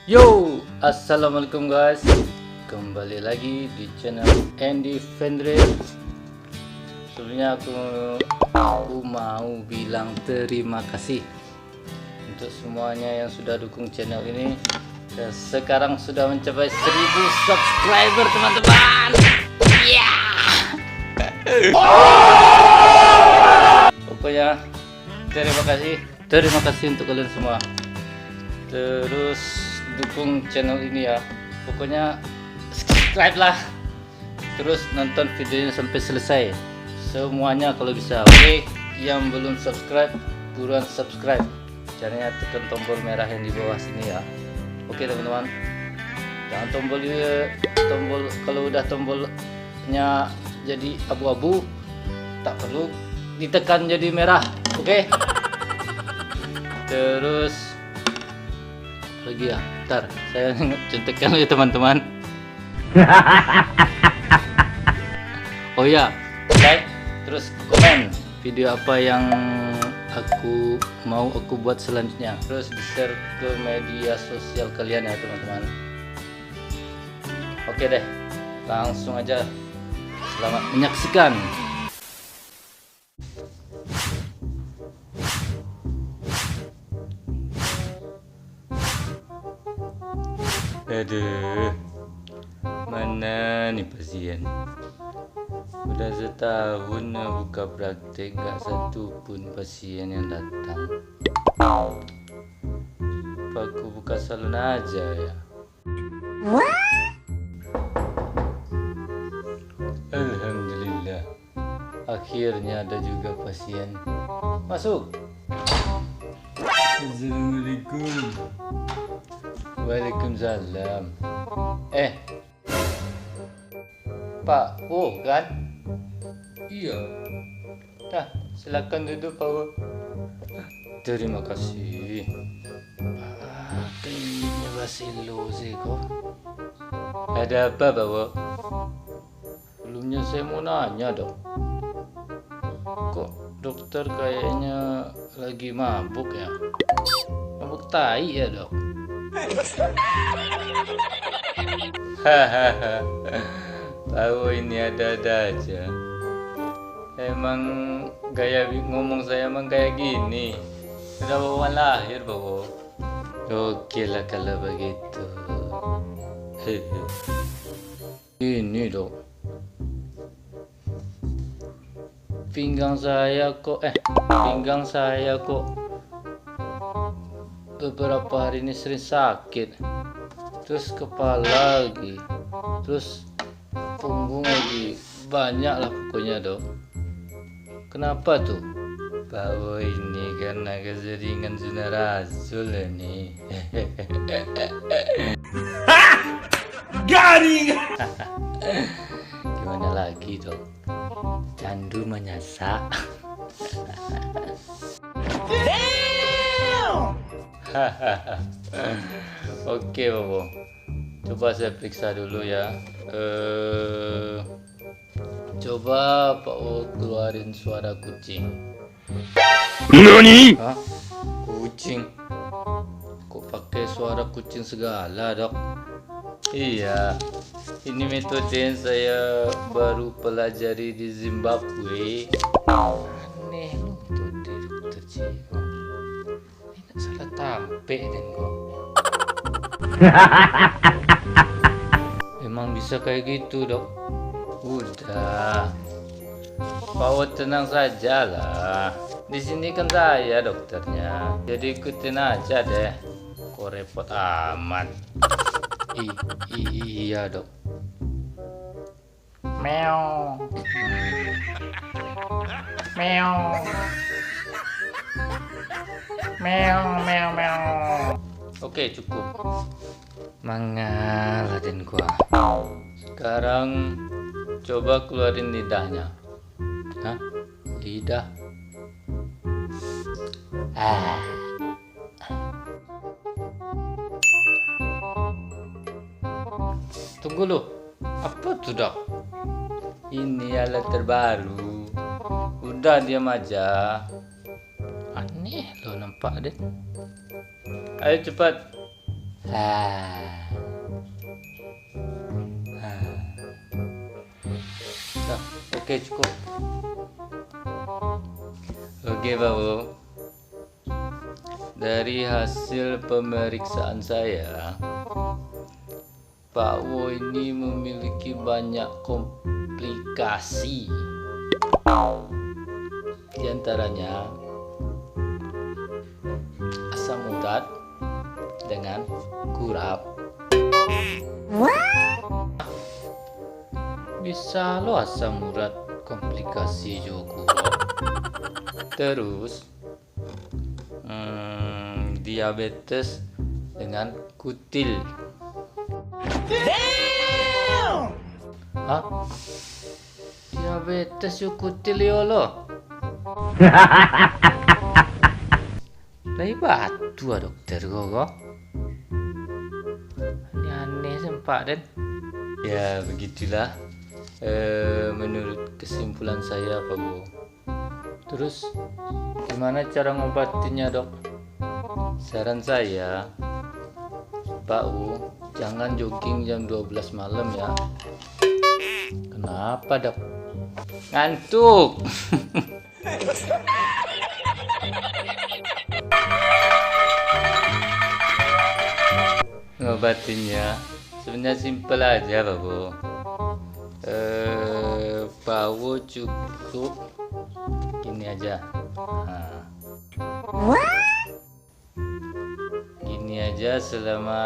Yo, assalamualaikum guys. Kembali lagi di channel Andy Fendre. Sebelumnya aku mau bilang terima kasih untuk semuanya yang sudah dukung channel ini. Dan sekarang sudah mencapai 1000 subscriber teman-teman. Pokoknya terima kasih untuk kalian semua. Terus dukung channel ini ya, pokoknya subscribe lah, terus nonton videonya sampai selesai semuanya kalau bisa. Oke, yang belum subscribe buruan subscribe, caranya tekan tombol merah yang di bawah sini ya. Oke teman-teman, jangan tombol kalau udah tombolnya jadi abu-abu tak perlu ditekan jadi merah. Oke, terus lagi ya, ntar saya centekkan ya teman-teman. Oh ya, like terus komen video apa yang aku buat selanjutnya, terus di share ke media sosial kalian ya teman-teman. Oke deh, langsung aja, selamat menyaksikan. Aduh, mana nih pasien? Udah setahun buka praktek, gak satu pun pasien yang datang. Apa aku buka salon aja ya? Alhamdulillah, akhirnya ada juga pasien. Masuk. Assalamualaikum. Waalaikumsalam. Pak Wo kan? Iya. Nah, silakan duduk Pak Wo. Terima kasih. Kayaknya Basilo sih kok. Ada apa Pak Wo? Sebelumnya saya mau nanya dong. Kok dokter kayaknya lagi mabuk ya? Mabuk tai ya dok? Hahaha, tahu ini ada-ada aja. Emang gaya ngomong saya emang kayak gini. Udah bawaan lahir bawa. Oke lah kalau begitu. Ini dok, pinggang saya kok beberapa hari ini sering sakit, terus kepala lagi, terus punggung lagi, banyak lah pokoknya dok. Kenapa tuh? Bahwa ini karena keseringan zina rasul nih. Garing. Gimana lagi dok? Candu menyasa. Oke Bobo, coba saya periksa dulu ya. Coba Pak O keluarin suara kucing. Nani? Hah? Kucing? Kok pakai suara kucing segala dok? Iya, ini metode yang saya baru pelajari di Zimbabwe. Aneh metode dokter Ciko. Salah tampe dan kok. Emang bisa kayak gitu dok? Udah, Pak tenang saja lah. Di sini kan saya dokternya, jadi ikutin aja deh. Kok repot amat. Iya dok. Meow. Meow. Meow. Oke cukup. Mangalatin gua. Sekarang coba keluarin lidahnya. Hah? Lidah? Tunggu lo. Apa tuh dok? Ini alat terbaru. Udah diam aja. Aneh lo nampak deh. Ayo cepat. Dah, oke cukup. Oke Bawo, dari hasil pemeriksaan saya, Pak Wo ini memiliki banyak komplikasi. Di antaranya asam urat dengan kurap. Bisa lo asam urat komplikasi juga. Terus diabetes dengan kutil. Hah? Diabetes yuk kutil yo lo. Lai batu dokter kok. Aneh sempak dan. Ya begitulah. Menurut kesimpulan saya Pak Bu. Terus gimana cara ngobatinnya dok? Saran saya Pak U, jangan jogging jam 12 malam ya. Kenapa dok? Ngantuk. Ngobatinnya sebenarnya simpel aja Pak Bu. Pak U cukup gini aja. Gini aja selama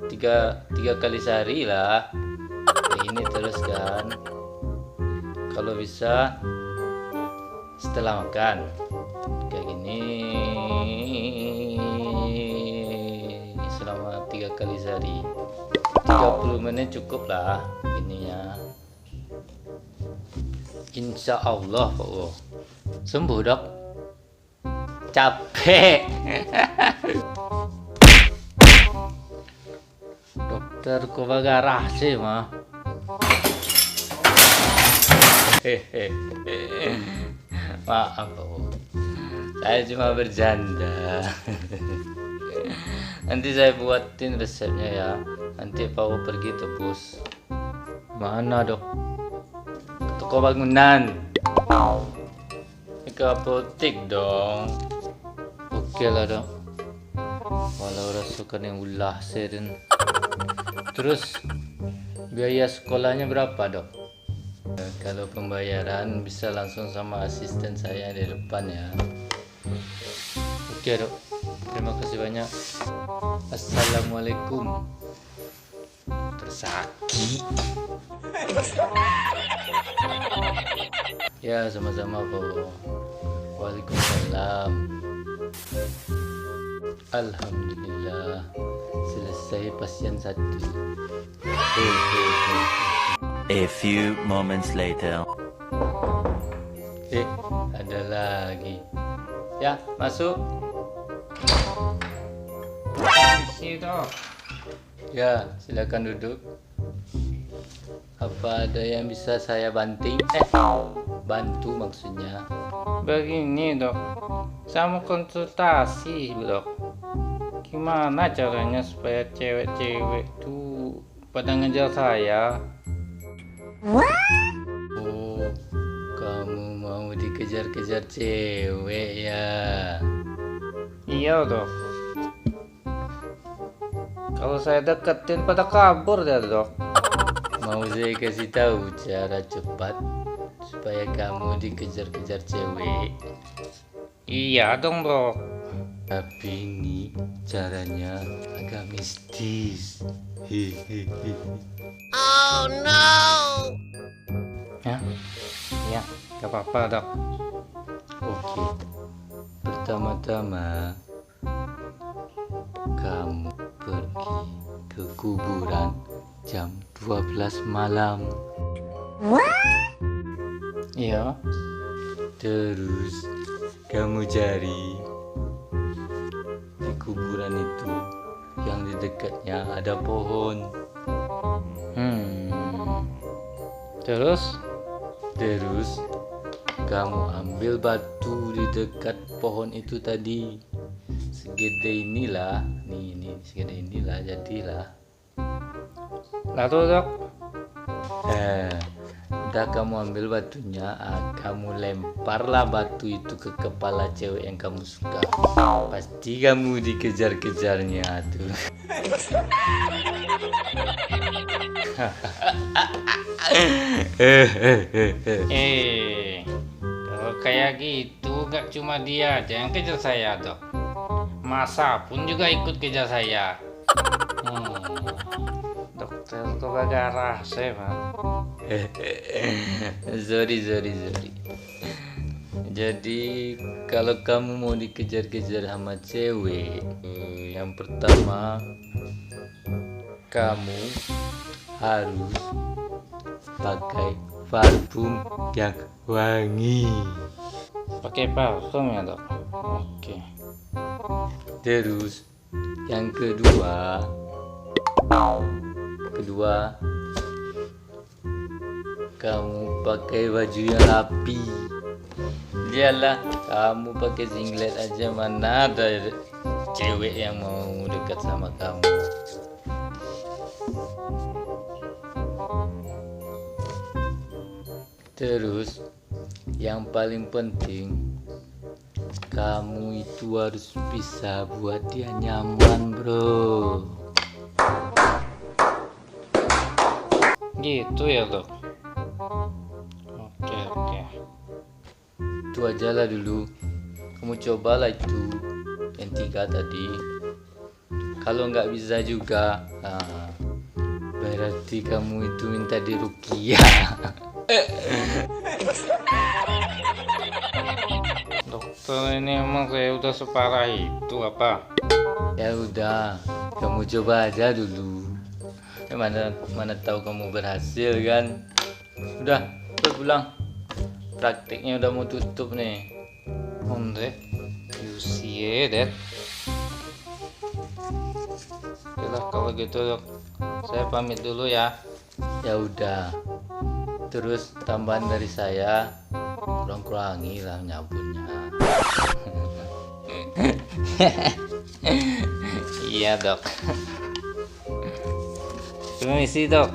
3 kali sehari lah. Ini terus kan. Kalau bisa setelah makan kayak gini selama 3 kali sehari. 30 menit cukup lah ininya. Insya Allah Pak O. Sembuh dok. Capek. Dokter kok bagarah sih mah. Maaf Pak O. Saya cuma bercanda. Nanti saya buatin resepnya ya. Nanti Pak O pergi tebus. Mana dok? Toko bangunan. Ke apotek dong. Oke lah dok. Walau rasukan yang ulah seren. Terus biaya sekolahnya berapa dok? Kalau pembayaran bisa langsung sama asisten saya di depan ya. Oke dok. Terima kasih banyak. Assalamualaikum. Tersaki. Ya sama-sama Pak. Waalaikumsalam. Alhamdulillah selesai pasien 1. A few moments later. Ada lagi. Ya, masuk. Ya, silakan duduk. Apa ada yang bisa saya banting? Bantu maksudnya. Begini dok, saya mau konsultasi dok. Gimana caranya supaya cewek-cewek tuh pada ngejar saya? Oh, kamu mau dikejar-kejar cewek ya? Iya dok. Kalau saya deketin pada kabur ya dok. Mau saya kasih tahu cara cepat supaya kamu dikejar-kejar cewek? Iya dong dok. Tapi ini caranya agak mistis. Hehehe. Oh no! Ya, ya, gak apa-apa dok. Oke. Pertama-tama kamu pergi ke kuburan jam 12 malam. Iya. Terus kamu cari di kuburan itu yang di dekatnya ada pohon. Terus kamu ambil batu di dekat pohon itu tadi. Segede inilah, nih segede inilah jadilah. Lalu dok, Udah kamu ambil batunya, kamu lemparlah batu itu ke kepala cewek yang kamu suka. Pasti kamu dikejar-kejarnya tuh. kalau kayak gitu gak cuma dia aja yang kejar saya dok. Masa pun juga ikut kejar saya. Dokter kok kagak rasa pak? Sorry. Jadi kalau kamu mau dikejar-kejar sama cewek, yang pertama kamu harus pakai parfum yang wangi. Pakai parfum ya dok? Oke. Terus yang kedua kamu pakai baju yang rapi. Iyalah, kamu pakai singlet aja, mana ada cewek yang mau dekat sama kamu. Terus yang paling penting, kamu itu harus bisa buat dia nyaman, bro. Gitu ya dok? Oke. Itu aja lah dulu. Kamu cobalah itu yang 3 tadi. Kalau nggak bisa juga, berarti kamu itu minta diruqyah. Dokter, ini emang saya udah separah itu apa? Ya udah, kamu coba aja dulu. Mana tahu kamu berhasil kan? Udah, terus pulang. Prakteknya udah mau tutup nih. Onde, you see that? Yalah kalau gitu dok, saya pamit dulu ya. Ya udah. Terus tambahan dari saya, kurang-kurangi lah nyabunnya. Iya dok. Permisi dok.